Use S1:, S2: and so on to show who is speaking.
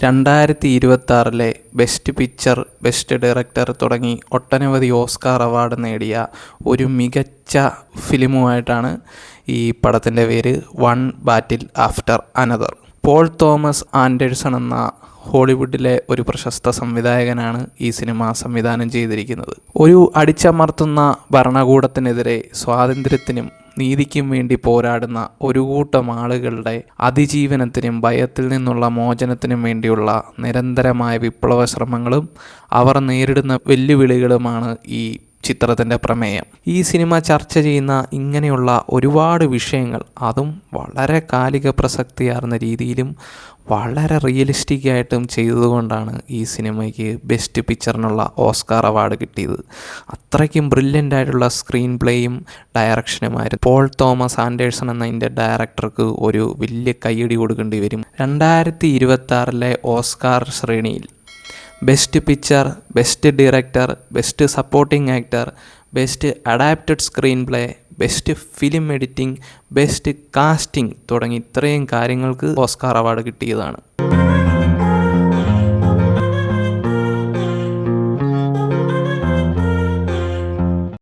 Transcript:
S1: 2026 best picture, best director തുടങ്ങി ഒട്ടനവധി Oscar award നേടിയ ഒരു മികച്ച ഫിലിമുമായിട്ടാണ് ഈ പടത്തിൻ്റെ പേര് one battle after another. Paul Thomas Anderson എന്ന ഹോളിവുഡിലെ ഒരു പ്രശസ്ത സംവിധായകനാണ് ഈ സിനിമ സംവിധാനം ചെയ്തിരിക്കുന്നത്. ഒരു അടിച്ചമർത്തുന്ന ഭരണകൂടത്തിനെതിരെ സ്വാതന്ത്ര്യത്തിനും നീതിക്കും വേണ്ടി പോരാടുന്ന ഒരു കൂട്ടം ആളുകളുടെ അതിജീവനത്തിനും ഭയത്തിൽ നിന്നുള്ള മോചനത്തിനും വേണ്ടിയുള്ള നിരന്തരമായ വിപ്ലവ ശ്രമങ്ങളും അവർ നേരിടുന്ന വെല്ലുവിളികളുമാണ് ഈ ചിത്രത്തിൻ്റെ പ്രമേയം. ഈ സിനിമ ചർച്ച ചെയ്യുന്ന ഇങ്ങനെയുള്ള ഒരുപാട് വിഷയങ്ങൾ, അതും വളരെ കാലിക പ്രസക്തിയാർന്ന രീതിയിലും വളരെ റിയലിസ്റ്റിക് ആയിട്ടും ചെയ്തതുകൊണ്ടാണ് ഈ സിനിമയ്ക്ക് ബെസ്റ്റ് പിക്ചറിനുള്ള ഓസ്കാർ അവാർഡ് കിട്ടിയത്. അത്രയ്ക്കും ബ്രില്യൻ്റ് ആയിട്ടുള്ള സ്ക്രീൻ പ്ലേയും ഡയറക്ഷനുമായിരുന്നു. പോൾ തോമസ് ആൻഡേഴ്സൺ എന്ന ഇതിൻ്റെ ഡയറക്ടർക്ക് ഒരു വലിയ കയ്യടി കൊടുക്കേണ്ടി വരും. 2026 ഓസ്കാർ ശ്രേണിയിൽ best picture, best director, best supporting actor, best adapted screen play, best film editing, best casting തുടങ്ങി ഇത്രയും കാര്യങ്ങൾക്ക് ഓസ്കാർ അവാർഡ് കിട്ടിയതാണ്.